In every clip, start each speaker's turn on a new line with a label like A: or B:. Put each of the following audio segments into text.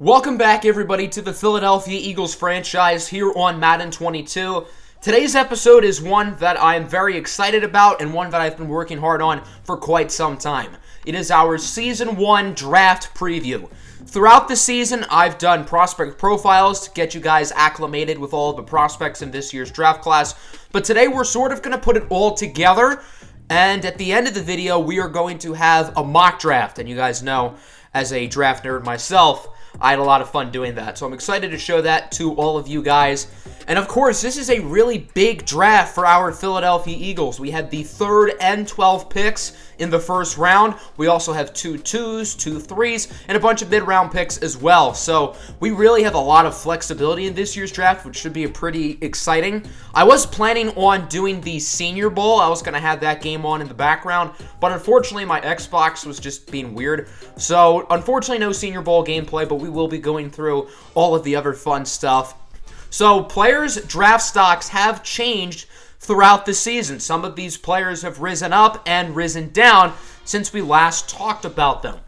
A: Welcome back, everybody, to the Philadelphia Eagles franchise here on Madden 22. Today's episode is one that I am very excited about and one that I've been working hard on for quite some time. It is our Season 1 draft preview. Throughout the season, I've done prospect profiles to get you guys acclimated with all of the prospects in this year's draft class, but today we're sort of going to put it all together, and at the end of the video, we are going to have a mock draft, and you guys know, as a draft nerd myself, I had a lot of fun doing that, so I'm excited to show that to all of you guys. And of course, this is a really big draft for our Philadelphia Eagles. We had the 3rd and 12th picks in the first round. We also have 2 2s, 2 3s, and a bunch of mid-round picks as well. So we really have a lot of flexibility in this year's draft, which should be pretty exciting. I was planning on doing the Senior Bowl. I was going to have that game on in the background, but unfortunately my Xbox was just being weird. So unfortunately no Senior Bowl gameplay, but we will be going through all of the other fun stuff. So players' draft stocks have changed throughout the season. Some of these players have risen up and risen down since we last talked about them.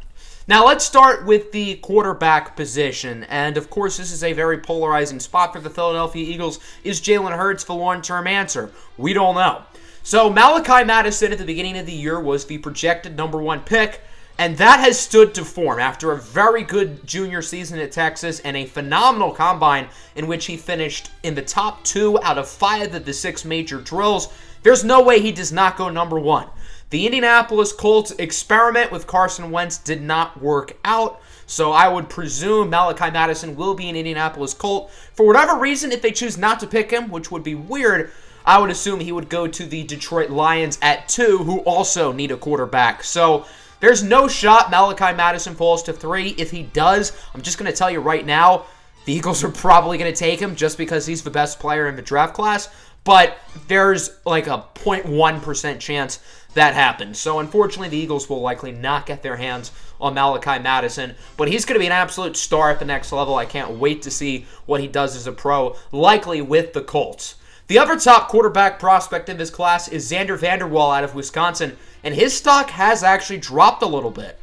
A: Now let's start with the quarterback position. And of course this is a very polarizing spot for the Philadelphia Eagles. Is Jalen Hurts the long-term answer? We don't know. So Malachi Madison at the beginning of the year was the projected number 1 pick. And that has stood to form after a very good junior season at Texas and a phenomenal combine in which he finished in the top 2 out of 5 of the 6 major drills. There's no way he does not go number 1. The Indianapolis Colts experiment with Carson Wentz did not work out, so I would presume Malachi Madison will be an Indianapolis Colt. For whatever reason, if they choose not to pick him, which would be weird, I would assume he would go to the Detroit Lions at 2, who also need a quarterback. So there's no shot Malachi Madison falls to 3. If he does, I'm just going to tell you right now, the Eagles are probably going to take him just because he's the best player in the draft class. But there's like a 0.1% chance that happens. So unfortunately, the Eagles will likely not get their hands on Malachi Madison. But he's going to be an absolute star at the next level. I can't wait to see what he does as a pro, likely with the Colts. The other top quarterback prospect in this class is Xander Vanderwall out of Wisconsin, and his stock has actually dropped a little bit.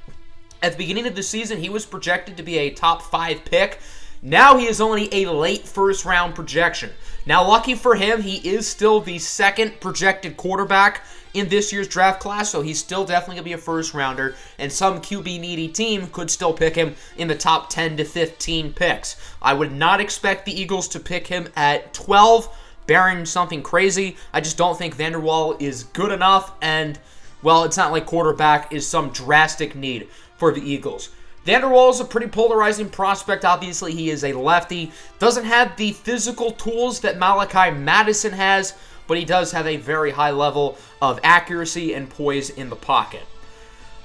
A: At the beginning of the season, he was projected to be a top 5 pick. Now he is only a late first-round projection. Now, lucky for him, he is still the 2nd projected quarterback in this year's draft class, so he's still definitely going to be a first-rounder, and some QB-needy team could still pick him in the top 10 to 15 picks. I would not expect the Eagles to pick him at 12, barring something crazy. I just don't think Vanderwall is good enough, and, well, it's not like quarterback is some drastic need for the Eagles. Vanderwall is a pretty polarizing prospect. Obviously, he is a lefty. Doesn't have the physical tools that Malachi Madison has, but he does have a very high level of accuracy and poise in the pocket.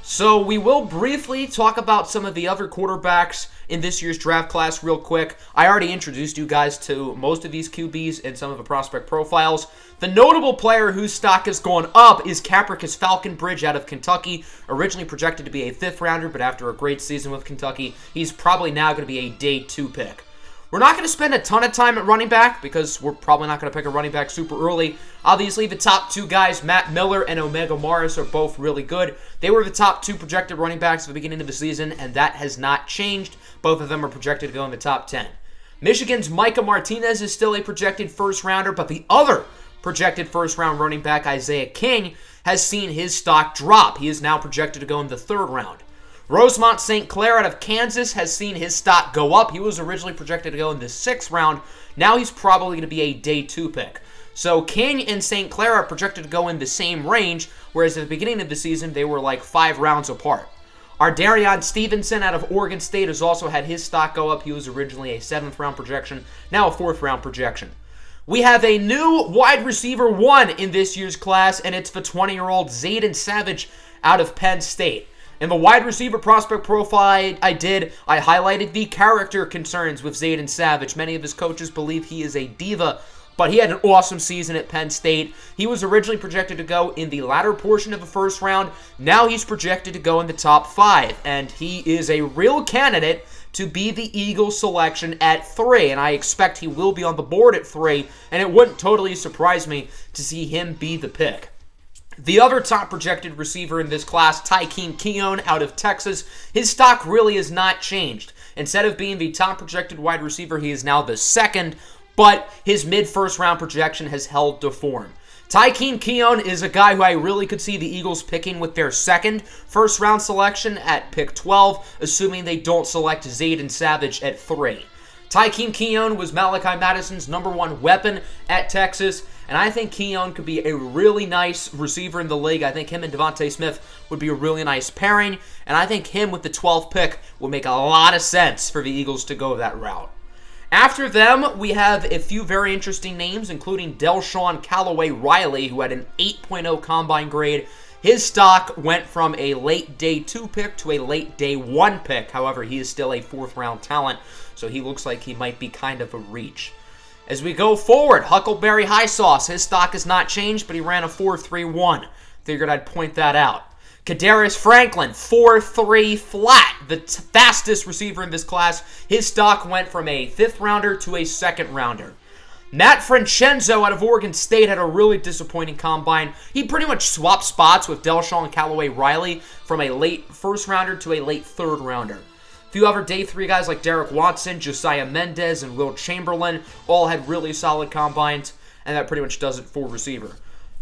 A: So we will briefly talk about some of the other quarterbacks in this year's draft class real quick. I already introduced you guys to most of these QBs and some of the prospect profiles. The notable player whose stock has gone up is Capricus Falconbridge out of Kentucky, originally projected to be a 5th rounder, but after a great season with Kentucky, he's probably now going to be a day 2 pick. We're not going to spend a ton of time at running back because we're probably not going to pick a running back super early. Obviously, the top 2 guys, Matt Miller and Omega Morris, are both really good. They were the top 2 projected running backs at the beginning of the season, and that has not changed. Both of them are projected to go in the top 10. Michigan's Micah Martinez is still a projected first-rounder, but the other projected first-round running back, Isaiah King, has seen his stock drop. He is now projected to go in the 3rd round. Rosemont St. Clair out of Kansas has seen his stock go up. He was originally projected to go in the 6th round. Now he's probably going to be a day 2 pick. So King and St. Clair are projected to go in the same range, whereas at the beginning of the season, they were like 5 rounds apart. Ardarion Stevenson out of Oregon State has also had his stock go up. He was originally a 7th round projection, now a 4th round projection. We have a new wide receiver 1 in this year's class, and it's the 20-year-old Zayden Savage out of Penn State. In the wide receiver prospect profile I highlighted the character concerns with Zayden Savage. Many of his coaches believe he is a diva, but he had an awesome season at Penn State. He was originally projected to go in the latter portion of the 1st round. Now he's projected to go in the top 5, and he is a real candidate to be the Eagles selection at 3, and I expect he will be on the board at 3, and it wouldn't totally surprise me to see him be the pick. The other top projected receiver in this class, Tykeem Keone out of Texas, his stock really has not changed. Instead of being the top projected wide receiver, he is now the second, but his mid-first round projection has held to form. Tykeem Keon is a guy who I really could see the Eagles picking with their second first-round selection at pick 12, assuming they don't select Zayden Savage at 3. Tykeem Keon was Malachi Madison's #1 weapon at Texas, and I think Keon could be a really nice receiver in the league. I think him and Devontae Smith would be a really nice pairing, and I think him with the 12th pick would make a lot of sense for the Eagles to go that route. After them, we have a few very interesting names, including Delshawn Callaway Riley, who had an 8.0 combine grade. His stock went from a late day 2 pick to a late day 1 pick. However, he is still a 4th-round talent, so he looks like he might be kind of a reach. As we go forward, Huckleberry High Sauce, his stock has not changed, but he ran a 4.31. Figured I'd point that out. Kadarius Franklin, 4.3 flat, the fastest receiver in this class. His stock went from a 5th-rounder to a 2nd-rounder. Matt Franchenzo out of Oregon State had a really disappointing combine. He pretty much swapped spots with Delshawn Callaway Riley from a late 1st-rounder to a late 3rd-rounder. A few other day 3 guys like Derek Watson, Josiah Mendez, and Will Chamberlain all had really solid combines, and that pretty much does it for receiver.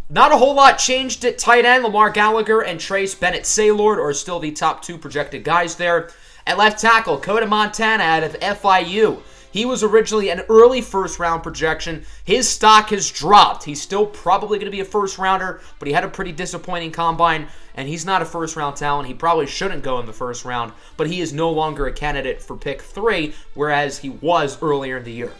A: Not a whole lot changed at tight end. Lamar Gallagher and Trace Bennett-Saylord are still the top 2 projected guys there. At left tackle, Coda Montana out of FIU. He was originally an early 1st-round projection. His stock has dropped. He's still probably going to be a 1st-rounder, but he had a pretty disappointing combine, and he's not a 1st-round talent. He probably shouldn't go in the 1st round, but he is no longer a candidate for pick 3, whereas he was earlier in the year.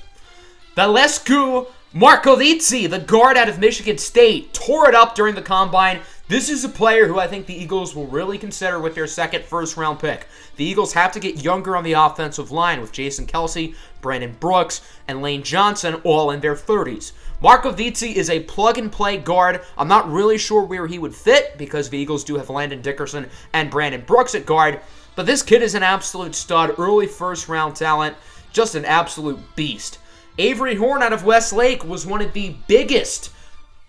A: Valescu Markovitsi, the guard out of Michigan State, tore it up during the combine. This is a player who I think the Eagles will really consider with their second 1st-round pick. The Eagles have to get younger on the offensive line with Jason Kelsey, Brandon Brooks, and Lane Johnson all in their 30s. Markovitsi is a plug-and-play guard. I'm not really sure where he would fit because the Eagles do have Landon Dickerson and Brandon Brooks at guard, but this kid is an absolute stud, early 1st-round talent, just an absolute beast. Avery Horn out of Westlake was one of the biggest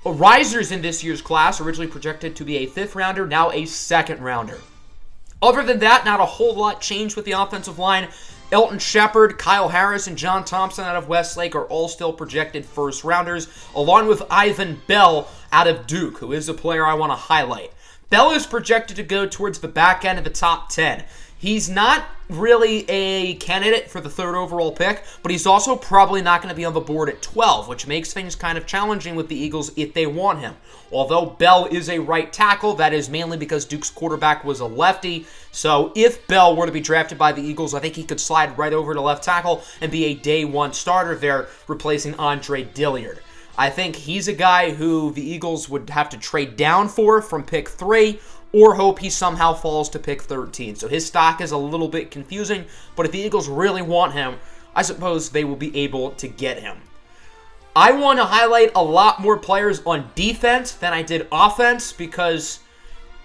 A: risers in this year's class, originally projected to be a 5th-rounder, now a 2nd-rounder. Other than that, not a whole lot changed with the offensive line. Elton Shepard, Kyle Harris, and John Thompson out of Westlake are all still projected 1st-rounders, along with Ivan Bell out of Duke, who is a player I want to highlight. Bell is projected to go towards the back end of the top 10. He's not really a candidate for the 3rd overall pick, but he's also probably not going to be on the board at 12, which makes things kind of challenging with the Eagles if they want him. Although Bell is a right tackle, that is mainly because Duke's quarterback was a lefty. So if Bell were to be drafted by the Eagles, I think he could slide right over to left tackle and be a day 1 starter there, replacing Andre Dillard. I think he's a guy who the Eagles would have to trade down for from pick 3, or hope he somehow falls to pick 13. So his stock is a little bit confusing, but if the Eagles really want him, I suppose they will be able to get him. I want to highlight a lot more players on defense than I did offense, because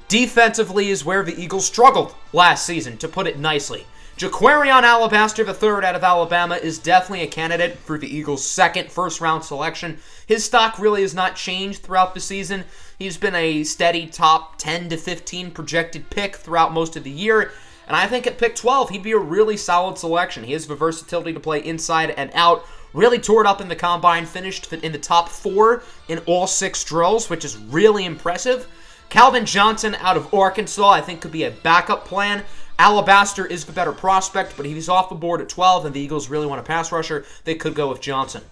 A: defensively is where the Eagles struggled last season, to put it nicely. Jaquarion Alabaster III out of Alabama is definitely a candidate for the Eagles' second 1st-round selection. His stock really has not changed throughout the season. He's been a steady top 10 to 15 projected pick throughout most of the year, and I think at pick 12, he'd be a really solid selection. He has the versatility to play inside and out. Really tore it up in the combine, finished in the top 4 in all 6 drills, which is really impressive. Calvin Johnson out of Arkansas, I think, could be a backup plan. Alabaster is the better prospect, but if he's off the board at 12 and the Eagles really want a pass rusher, they could go with Johnson.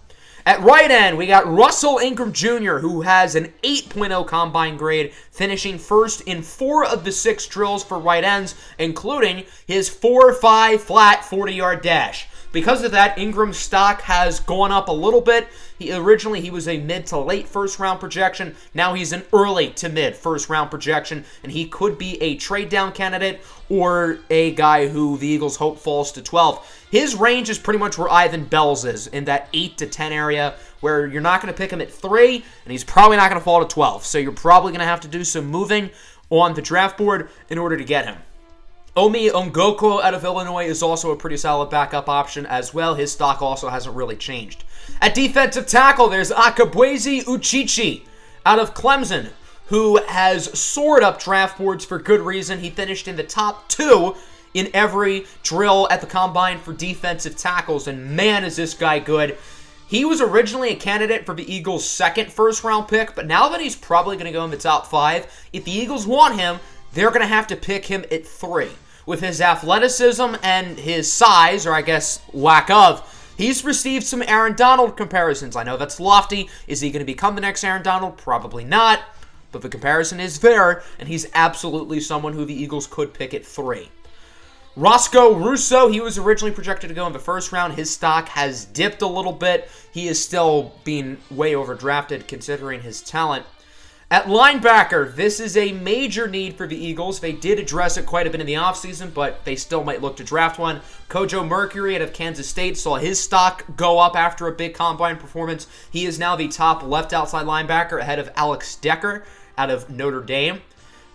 A: At right end, we got Russell Ingram Jr., who has an 8.0 combine grade, finishing first in 4 of the 6 drills for right ends, including his 4.5 flat 40-yard dash. Because of that, Ingram's stock has gone up a little bit. Originally, he was a mid to late 1st-round projection. Now he's an early to mid 1st-round projection, and he could be a trade-down candidate or a guy who the Eagles hope falls to 12. His range is pretty much where Ivan Bell's is, in that 8 to 10 area, where you're not going to pick him at 3, and he's probably not going to fall to 12. So you're probably going to have to do some moving on the draft board in order to get him. Omi Ongoko out of Illinois is also a pretty solid backup option as well. His stock also hasn't really changed. At defensive tackle, there's Akabuezi Uchichi out of Clemson, who has soared up draft boards for good reason. He finished in the top 2 in every drill at the combine for defensive tackles, and man, is this guy good. He was originally a candidate for the Eagles' second first-round pick, but now that he's probably going to go in the top 5, if the Eagles want him, they're going to have to pick him at 3. With his athleticism and his size, or I guess lack of, he's received some Aaron Donald comparisons. I know that's lofty. Is he going to become the next Aaron Donald? Probably not, but the comparison is there, and he's absolutely someone who the Eagles could pick at 3. Roscoe Russo, he was originally projected to go in the first round. His stock has dipped a little bit. He is still being way overdrafted considering his talent. At linebacker, this is a major need for the Eagles. They did address it quite a bit in the offseason, but they still might look to draft one. Kojo Mercury out of Kansas State saw his stock go up after a big combine performance. He is now the top left outside linebacker ahead of Alex Decker out of Notre Dame.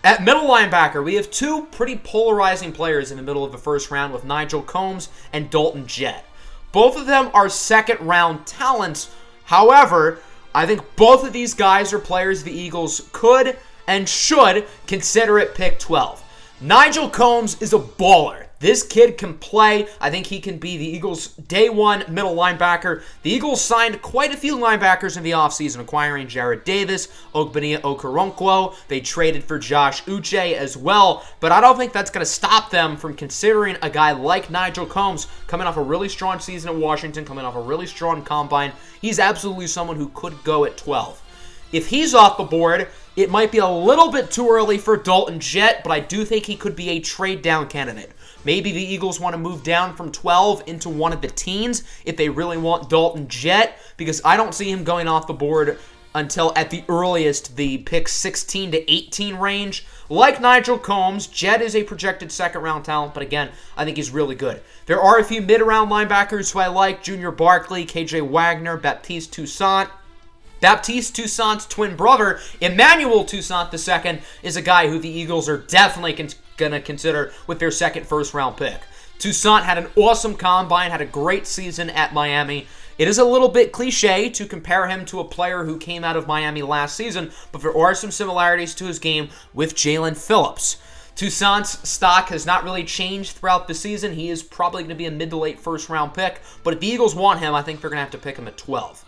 A: At middle linebacker, we have 2 pretty polarizing players in the middle of the first round with Nigel Combs and Dalton Jett. Both of them are second-round talents. However, I think both of these guys are players the Eagles could and should consider at pick 12. Nigel Combs is a baller. This kid can play. I think he can be the Eagles' day 1 middle linebacker. The Eagles signed quite a few linebackers in the offseason, acquiring Jared Davis, Ogbania Okoronkwo. They traded for Josh Uche as well, but I don't think that's going to stop them from considering a guy like Nigel Combs coming off a really strong season at Washington, coming off a really strong combine. He's absolutely someone who could go at 12. If he's off the board, it might be a little bit too early for Dalton Jett, but I do think he could be a trade-down candidate. Maybe the Eagles want to move down from 12 into one of the teens if they really want Dalton Jett, because I don't see him going off the board until at the earliest the pick 16 to 18 range. Like Nigel Combs, Jett is a projected second-round talent, but again, I think he's really good. There are a few mid-round linebackers who I like: Junior Barkley, KJ Wagner, Baptiste Toussaint. Baptiste Toussaint's twin brother, Emmanuel Toussaint II, is a guy who the Eagles are definitely going to consider with their second first-round pick. Toussaint had an awesome combine, had a great season at Miami. It is a little bit cliche to compare him to a player who came out of Miami last season, but there are some similarities to his game with Jalen Phillips. Toussaint's stock has not really changed throughout the season. He is probably going to be a mid to late first-round pick, but if the Eagles want him, I think they're going to have to pick him at 12.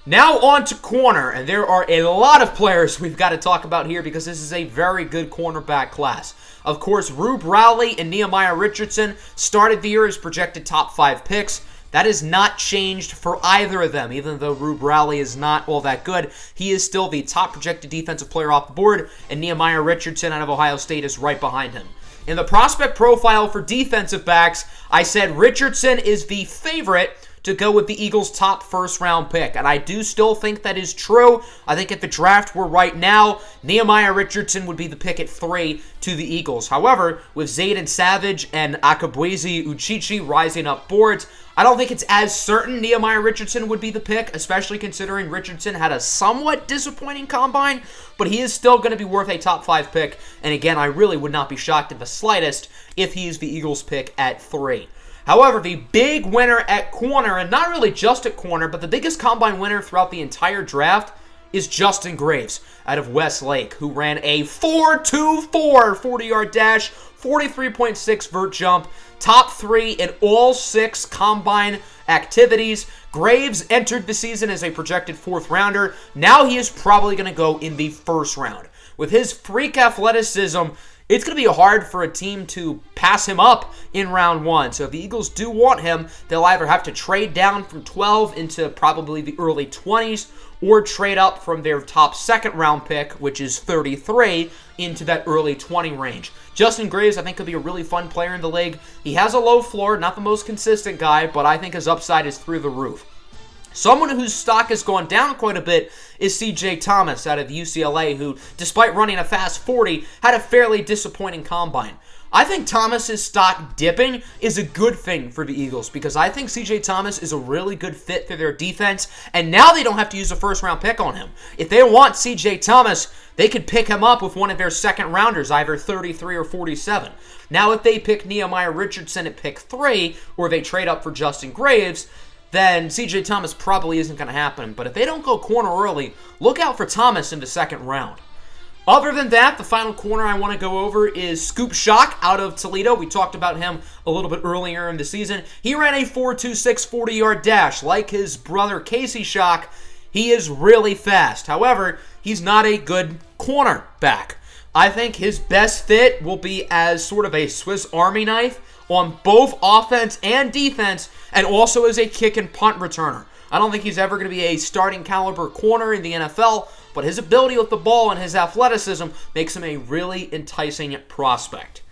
A: Now on to corner, and there are a lot of players we've got to talk about here because this is a very good cornerback class. Of course, Rube Rowley and Nehemiah Richardson started the year as projected top 5 picks. That has not changed for either of them. Even though Rube Rowley is not all that good, he is still the top projected defensive player off the board, and Nehemiah Richardson out of Ohio State is right behind him. In the prospect profile for defensive backs, I said Richardson is the favorite to go with the Eagles' top first-round pick. And I do still think that is true. I think if the draft were right now, Nehemiah Richardson would be the pick at 3 to the Eagles. However, with Zayden Savage and Akabuezi Uchichi rising up boards, I don't think it's as certain Nehemiah Richardson would be the pick, especially considering Richardson had a somewhat disappointing combine, but he is still going to be worth a top 5 pick. And again, I really would not be shocked in the slightest if he is the Eagles' pick at 3. However, the big winner at corner, and not really just at corner, but the biggest combine winner throughout the entire draft is Justin Graves out of Westlake, who ran a 4.24 40-yard dash, 43.6 vert jump, top 3 in all 6 combine activities. Graves entered the season as a projected 4th rounder. Now he is probably going to go in the 1st round. With his freak athleticism, it's going to be hard for a team to pass him up in round 1. So if the Eagles do want him, they'll either have to trade down from 12 into probably the early 20s or trade up from their top 2nd round pick, which is 33, into that early 20 range. Justin Graves, I think, could be a really fun player in the league. He has a low floor, not the most consistent guy, but I think his upside is through the roof. Someone whose stock has gone down quite a bit is C.J. Thomas out of UCLA, who, despite running a fast 40, had a fairly disappointing combine. I think Thomas's stock dipping is a good thing for the Eagles because I think C.J. Thomas is a really good fit for their defense, and now they don't have to use a first-round pick on him. If they want C.J. Thomas, they could pick him up with one of their second-rounders, either 33 or 47. Now, if they pick Nehemiah Richardson at pick 3, or they trade up for Justin Graves, then C.J. Thomas probably isn't going to happen. But if they don't go corner early, look out for Thomas in the 2nd round. Other than that, the final corner I want to go over is Scoop Shock out of Toledo. We talked about him a little bit earlier in the season. He ran a 4.26 40-yard dash. Like his brother Casey Shock, he is really fast. However, he's not a good cornerback. I think his best fit will be as sort of a Swiss Army knife on both offense and defense, and also as a kick and punt returner. I don't think he's ever going to be a starting caliber corner in the NFL, but his ability with the ball and his athleticism makes him a really enticing prospect.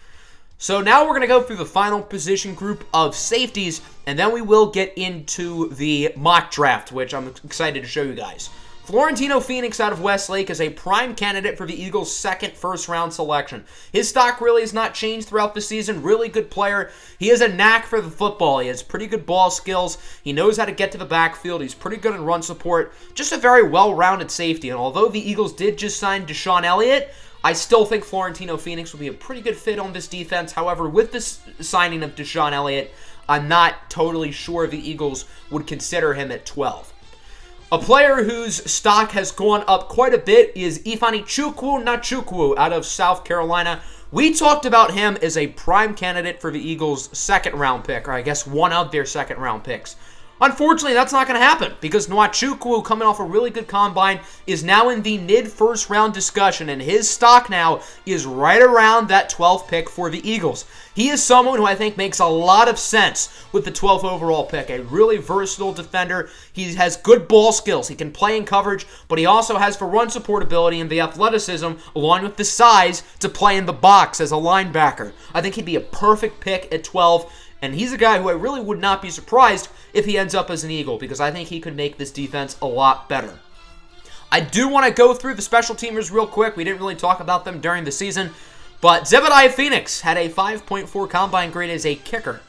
A: So now we're going to go through the final position group of safeties, and then we will get into the mock draft, which I'm excited to show you guys. Florentino Phoenix out of Westlake is a prime candidate for the Eagles' second first-round selection. His stock really has not changed throughout the season. Really good player. He has a knack for the football. He has pretty good ball skills. He knows how to get to the backfield. He's pretty good in run support. Just a very well-rounded safety. And although the Eagles did just sign Deshaun Elliott, I still think Florentino Phoenix will be a pretty good fit on this defense. However, with this signing of Deshaun Elliott, I'm not totally sure the Eagles would consider him at 12. A player whose stock has gone up quite a bit is Ifeanyichukwu Nachukwu out of South Carolina. We talked about him as a prime candidate for the Eagles' second-round pick, or I guess one of their second-round picks. Unfortunately, that's not going to happen because Nwachukwu, coming off a really good combine, is now in the mid-first round discussion, and his stock now is right around that 12th pick for the Eagles. He is someone who I think makes a lot of sense with the 12th overall pick. A really versatile defender. He has good ball skills. He can play in coverage, but he also has the run support ability and the athleticism, along with the size, to play in the box as a linebacker. I think he'd be a perfect pick at 12. And he's a guy who I really would not be surprised if he ends up as an Eagle, because I think he could make this defense a lot better. I do want to go through the special teamers real quick. We didn't really talk about them during the season. But Zebediah Phoenix had a 5.4 combine grade as a kicker.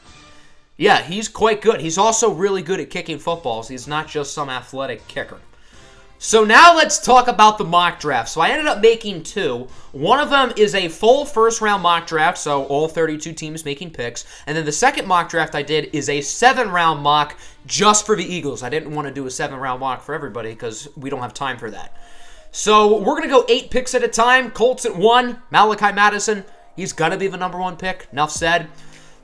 A: Yeah, he's quite good. He's also really good at kicking footballs. He's not just some athletic kicker. So now let's talk about the mock draft. So I ended up making two. One of them is a full first-round mock draft, so all 32 teams making picks. And then the second mock draft I did is a 7-round mock just for the Eagles. I didn't want to do a 7-round mock for everybody because we don't have time for that. So we're going to go 8 picks at a time. Colts at 1. Malachi Madison, he's going to be the number 1 pick. Enough said.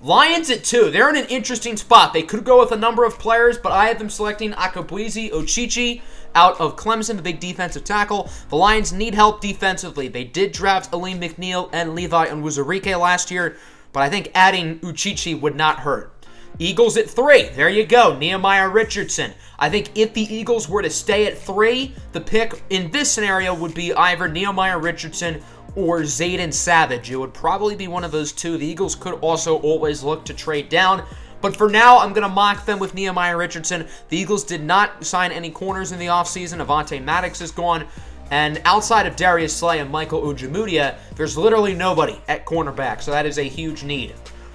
A: Lions at 2. They're in an interesting spot. They could go with a number of players, but I have them selecting Akabwizi Ochichi out of Clemson, the big defensive tackle. The Lions need help defensively. They did draft Aleem McNeil and Levi Onwuzurike last year, but I think adding Uchichi would not hurt. Eagles at 3. There you go. Nehemiah Richardson. I think if the Eagles were to stay at 3, the pick in this scenario would be either Nehemiah Richardson or Zayden Savage. It would probably be one of those two. The Eagles could also always look to trade down. But for now, I'm going to mock them with Nehemiah Richardson. The Eagles did not sign any corners in the offseason. Avonte Maddox is gone. And outside of Darius Slay and Michael Ojemudia, there's literally nobody at cornerback. So that is a huge need.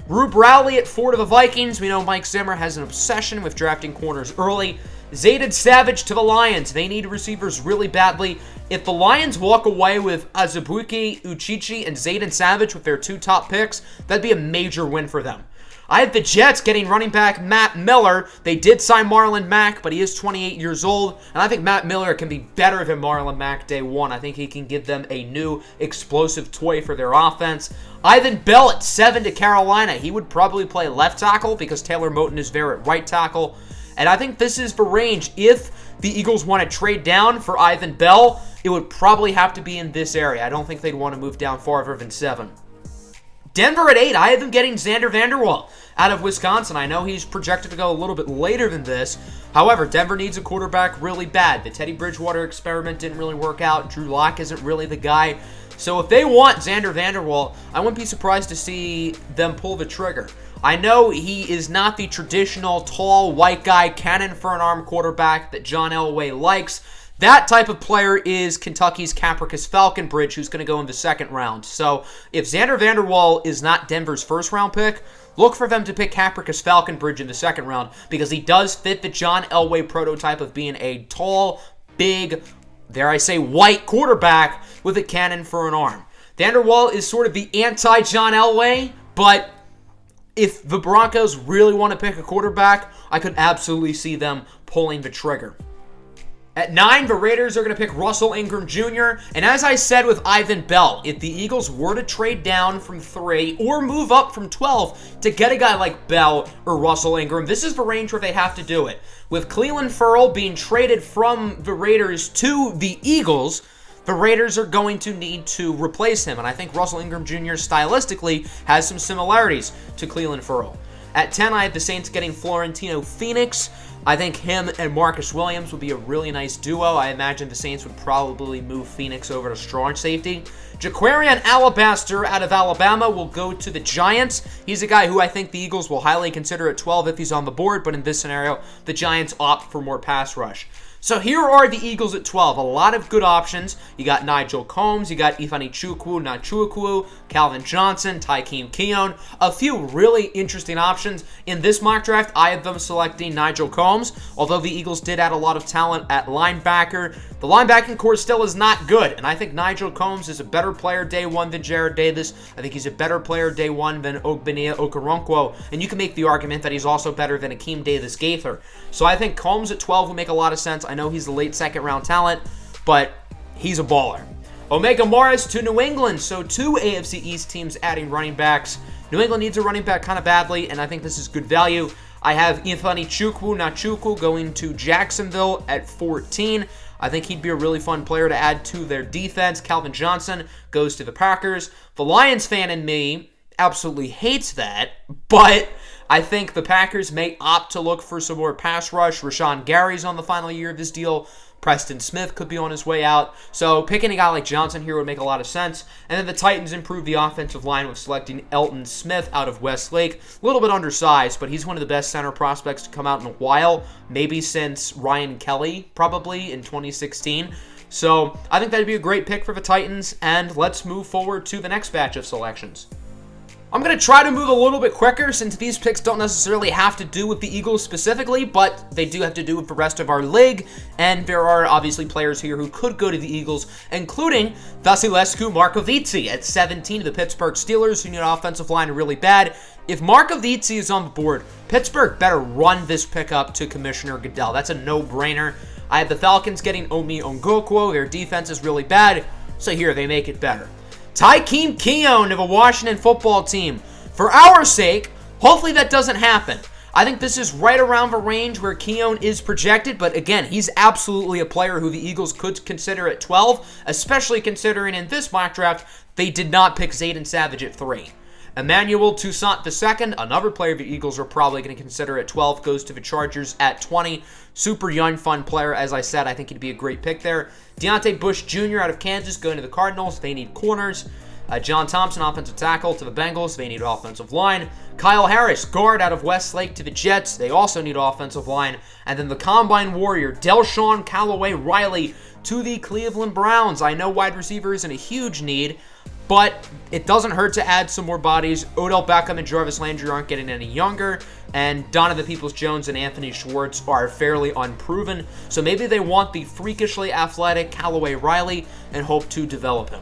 A: Rube Rowley at 4 to the Vikings. We know Mike Zimmer has an obsession with drafting corners early. Zayden Savage to the Lions. They need receivers really badly. If the Lions walk away with Azubuike, Uchichi, and Zayden Savage with their 2 top picks, that'd be a major win for them. I have the Jets getting running back Matt Miller. They did sign Marlon Mack, but he is 28 years old, and I think Matt Miller can be better than Marlon Mack day 1. I think he can give them a new explosive toy for their offense. Ivan Bell at 7 to Carolina. He would probably play left tackle because Taylor Moton is there at right tackle. And I think this is the range. If the Eagles want to trade down for Ivan Bell, it would probably have to be in this area. I don't think they'd want to move down farther than 7. Denver at 8. I have them getting Xander Vanderwall out of Wisconsin. I know he's projected to go a little bit later than this. However, Denver needs a quarterback really bad. The Teddy Bridgewater experiment didn't really work out. Drew Lock isn't really the guy. So if they want Xander Vanderwall, I wouldn't be surprised to see them pull the trigger. I know he is not the traditional tall white guy cannon for an arm quarterback that John Elway likes. That type of player is Kentucky's Capricus Falconbridge, who's going to go in the 2nd round. So if Xander Vanderwall is not Denver's 1st-round pick, look for them to pick Capricus Falconbridge in the 2nd round because he does fit the John Elway prototype of being a tall, big, dare I say, white quarterback with a cannon for an arm. Vanderwall is sort of the anti-John Elway, but if the Broncos really want to pick a quarterback, I could absolutely see them pulling the trigger. At 9, the Raiders are going to pick Russell Ingram Jr. And as I said with Ivan Bell, if the Eagles were to trade down from 3 or move up from 12 to get a guy like Bell or Russell Ingram, this is the range where they have to do it. With Clelin Ferrell being traded from the Raiders to the Eagles, the Raiders are going to need to replace him. And I think Russell Ingram Jr. stylistically has some similarities to Clelin Ferrell. At 10, I have the Saints getting Florentino Phoenix. I think him and Marcus Williams would be a really nice duo. I imagine the Saints would probably move Phoenix over to strong safety. Jaquarian Alabaster out of Alabama will go to the Giants. He's a guy who I think the Eagles will highly consider at 12 if he's on the board, but in this scenario, the Giants opt for more pass rush. So here are the Eagles at 12. A lot of good options. You got Nigel Combs, you got Ifeanyi Nachukwu, Calvin Johnson, Tykeem Keon. A few really interesting options. In this mock draft, I have them selecting Nigel Combs, although the Eagles did add a lot of talent at linebacker. The linebacking core still is not good, and I think Nigel Combs is a better player day one than Jared Davis. I think he's a better player day one than Ogbenia Okoronkwo, and you can make the argument that he's also better than Akeem Davis-Gaither. So I think Combs at 12 will make a lot of sense. I know he's a late second-round talent, but he's a baller. Omega Morris to New England. So 2 AFC East teams adding running backs. New England needs a running back kind of badly, and I think this is good value. I have Ifeanyi Nachukwu going to Jacksonville at 14. I think he'd be a really fun player to add to their defense. Calvin Johnson goes to the Packers. The Lions fan in me absolutely hates that, but I think the Packers may opt to look for some more pass rush. Rashawn Gary's on the final year of his deal. Preston Smith could be on his way out. So picking a guy like Johnson here would make a lot of sense. And then the Titans improve the offensive line with selecting Elton Smith out of Westlake. A little bit undersized, but he's one of the best center prospects to come out in a while. Maybe since Ryan Kelly, probably, in 2016. So I think that'd be a great pick for the Titans. And let's move forward to the next batch of selections. I'm going to try to move a little bit quicker since these picks don't necessarily have to do with the Eagles specifically, but they do have to do with the rest of our league, and there are obviously players here who could go to the Eagles, including Vasilescu Markovitsi at 17 of the Pittsburgh Steelers, who need an offensive line really bad. If Markovitsi is on the board, Pittsburgh better run this pick up to Commissioner Goodell. That's a no-brainer. I have the Falcons getting Omi Ongokwo. Their defense is really bad, so here they make it better. Tykeem Keon of a Washington football team. For our sake, hopefully that doesn't happen. I think this is right around the range where Keon is projected, but again, he's absolutely a player who the Eagles could consider at 12, especially considering in this mock draft, they did not pick Zayden Savage at 3. Emmanuel Toussaint II, another player the Eagles are probably going to consider at 12, goes to the Chargers at 20. Super young, fun player. As I said, I think he'd be a great pick there. Deontay Bush Jr. out of Kansas going to the Cardinals. They need corners. John Thompson, offensive tackle, to the Bengals. They need offensive line. Kyle Harris, guard out of Westlake, to the Jets. They also need offensive line. And then the Combine Warrior, Delshawn Callaway Riley, to the Cleveland Browns. I know wide receiver isn't a huge need, but it doesn't hurt to add some more bodies. Odell Beckham and Jarvis Landry aren't getting any younger, and Donovan Peoples-Jones and Anthony Schwartz are fairly unproven. So maybe they want the freakishly athletic Callaway Riley and hope to develop him.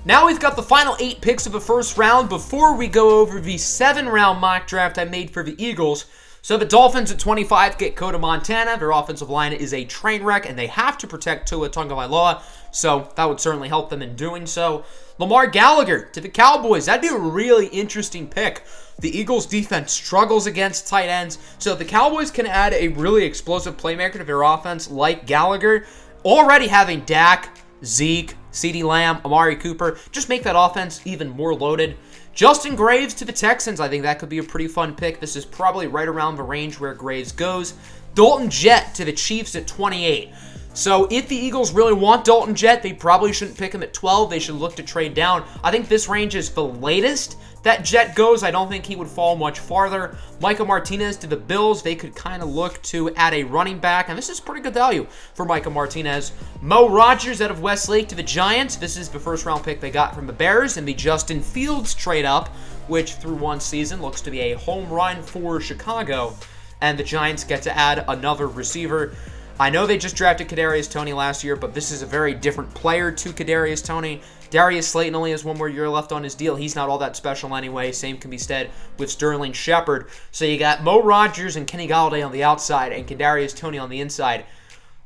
A: Now we've got the final 8 picks of the first round before we go over the 7-round mock draft I made for the Eagles. So the Dolphins at 25 get Coda Montana. Their offensive line is a train wreck, and they have to protect Tua Tagovailoa, so that would certainly help them in doing so. Lamar Gallagher to the Cowboys. That'd be a really interesting pick. The Eagles' defense struggles against tight ends, so if the Cowboys can add a really explosive playmaker to their offense like Gallagher, already having Dak, Zeke, CeeDee Lamb, Amari Cooper, just make that offense even more loaded. Justin Graves to the Texans. I think that could be a pretty fun pick. This is probably right around the range where Graves goes. Dalton Jett to the Chiefs at 28. So if the Eagles really want Dalton Jett, they probably shouldn't pick him at 12. They should look to trade down. I think this range is the latest that Jett goes. I don't think he would fall much farther. Micah Martinez to the Bills. They could kind of look to add a running back, and this is pretty good value for Micah Martinez. Mo Rogers out of Westlake to the Giants. This is the first-round pick they got from the Bears, and the Justin Fields trade-up, which through one season looks to be a home run for Chicago, and the Giants get to add another receiver. I know they just drafted Kadarius Toney last year, but this is a very different player to Kadarius Toney. Darius Slayton only has one more year left on his deal. He's not all that special anyway. Same can be said with Sterling Shepard. So you got Mo Rogers and Kenny Golladay on the outside and Kadarius Toney on the inside.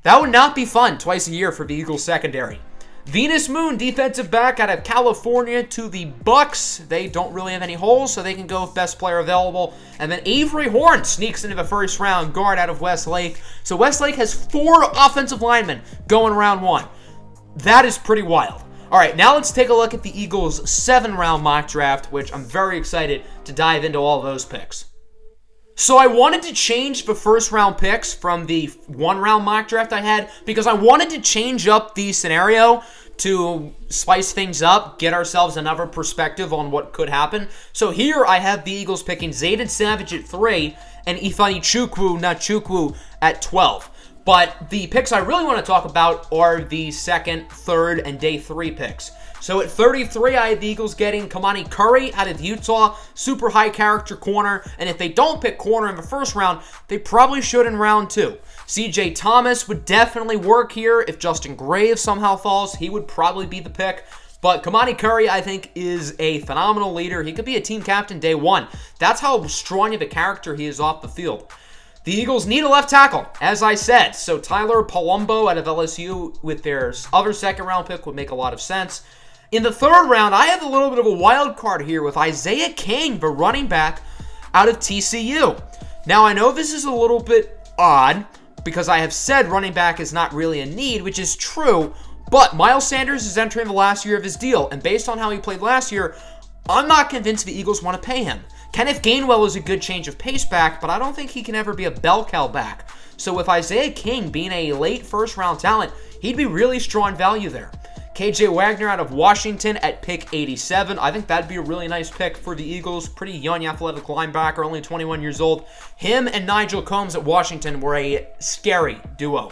A: That would not be fun twice a year for the Eagles secondary. Venus Moon, defensive back out of California to the Bucks. They don't really have any holes, so they can go with best player available. And then Avery Horn sneaks into the first round, guard out of Westlake. So Westlake has 4 offensive linemen going round 1. That is pretty wild. All right, now let's take a look at the Eagles' 7-round mock draft, which I'm very excited to dive into all of those picks. So I wanted to change the first-round picks from the 1-round mock draft I had because I wanted to change up the scenario to spice things up, get ourselves another perspective on what could happen. So here I have the Eagles picking Zayden Savage at 3 and Ifeanyi Chukwu at 12. But the picks I really want to talk about are the 2nd, 3rd, and day 3 picks. So at 33, I have the Eagles getting Kamani Curry out of Utah, super high character corner, and if they don't pick corner in the first round, they probably should in round 2. CJ Thomas would definitely work here. If Justin Graves somehow falls, he would probably be the pick. But Kamani Curry, I think, is a phenomenal leader. He could be a team captain day 1. That's how strong of a character he is off the field. The Eagles need a left tackle, as I said. So Tyler Palumbo out of LSU with their other 2nd-round pick would make a lot of sense. In the 3rd round, I have a little bit of a wild card here with Isaiah King, the running back out of TCU. Now, I know this is a little bit odd because I have said running back is not really a need, which is true, but Miles Sanders is entering the last year of his deal, and based on how he played last year, I'm not convinced the Eagles want to pay him. Kenneth Gainwell is a good change of pace back, but I don't think he can ever be a bell cow back. So with Isaiah King being a late first-round talent, he'd be really strong value there. KJ Wagner out of Washington at pick 87. I think that'd be a really nice pick for the Eagles. Pretty young athletic linebacker, only 21 years old. Him and Nigel Combs at Washington were a scary duo.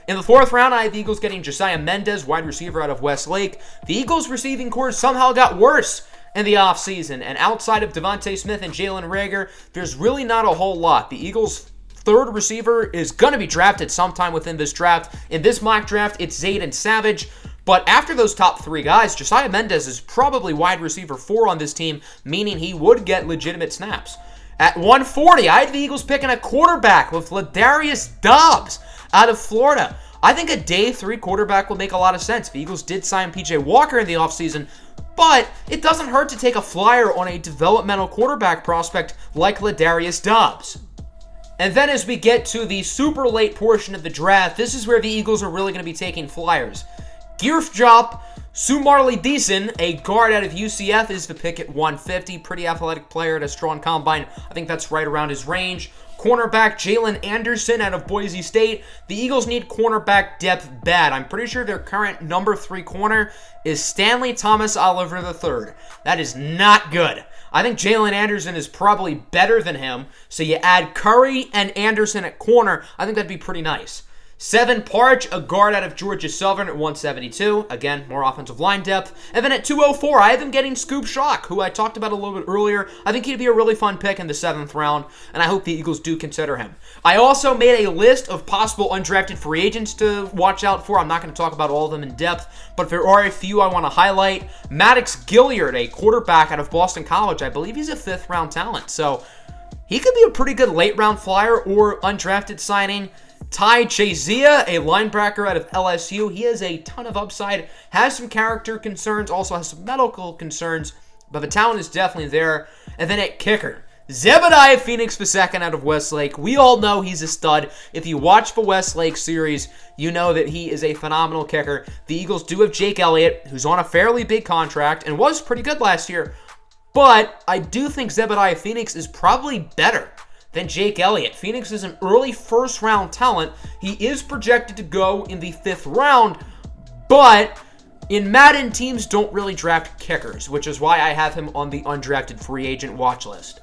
A: In the 4th round, I have the Eagles getting Josiah Mendez, wide receiver out of Westlake. The Eagles' receiving corps somehow got worse in the offseason, and outside of Devontae Smith and Jalen Reagor, there's really not a whole lot. The Eagles' 3rd receiver is going to be drafted sometime within this draft. In this mock draft, it's Zayden Savage. But after those top 3 guys, Josiah Mendez is probably wide receiver 4 on this team, meaning he would get legitimate snaps. At 140, I had the Eagles picking a quarterback with Ladarius Dobbs out of Florida. I think a day 3 quarterback would make a lot of sense. The Eagles did sign P.J. Walker in the offseason, but it doesn't hurt to take a flyer on a developmental quarterback prospect like Ladarius Dobbs. And then as we get to the super late portion of the draft, this is where the Eagles are really going to be taking flyers. Gearf Drop, Sumarli Deason, a guard out of UCF, is the pick at 150. Pretty athletic player at a strong combine. I think that's right around his range. Cornerback Jalen Anderson out of Boise State. The Eagles need cornerback depth bad. I'm pretty sure their current number 3 corner is Stanley Thomas Oliver III. That is not good. I think Jalen Anderson is probably better than him. So you add Curry and Anderson at corner. I think that'd be pretty nice. 7 Parch, a guard out of Georgia Southern at 172. Again, more offensive line depth. And then at 204, I have him getting Scoop Shock, who I talked about a little bit earlier. I think he'd be a really fun pick in the 7th round, and I hope the Eagles do consider him. I also made a list of possible undrafted free agents to watch out for. I'm not going to talk about all of them in depth, but there are a few I want to highlight. Maddox Gilliard, a quarterback out of Boston College. I believe he's a 5th round talent, so he could be a pretty good late round flyer or undrafted signing. Ty Chazia, a linebacker out of LSU. He has a ton of upside, has some character concerns, also has some medical concerns, but the talent is definitely there. And then at kicker, Zebediah Phoenix II out of Westlake. We all know he's a stud. If you watch the Westlake series, you know that he is a phenomenal kicker. The Eagles do have Jake Elliott, who's on a fairly big contract and was pretty good last year, but I do think Zebediah Phoenix is probably better than Jake Elliott. Phoenix is an early first-round talent. He is projected to go in the 5th round, but in Madden, teams don't really draft kickers, which is why I have him on the undrafted free agent watch list.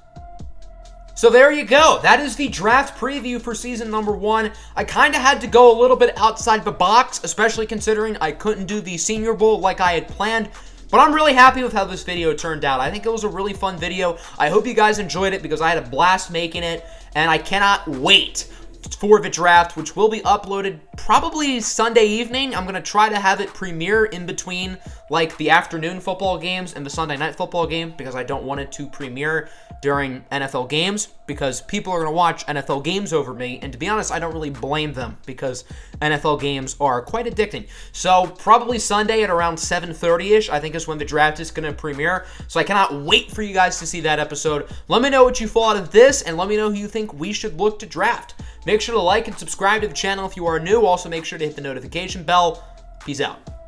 A: So there you go. That is the draft preview for season number 1. I kind of had to go a little bit outside the box, especially considering I couldn't do the Senior Bowl like I had planned. But I'm really happy with how this video turned out. I think it was a really fun video. I hope you guys enjoyed it because I had a blast making it, and I cannot wait for the draft, which will be uploaded probably Sunday evening. I'm going to try to have it premiere in between like the afternoon football games and the Sunday night football game because I don't want it to premiere during NFL games because people are going to watch NFL games over me. And to be honest, I don't really blame them because NFL games are quite addicting. So probably Sunday at around 7:30-ish, I think is when the draft is going to premiere. So I cannot wait for you guys to see that episode. Let me know what you thought of this and let me know who you think we should look to draft. Make sure to like and subscribe to the channel if you are new. Also, make sure to hit the notification bell. Peace out.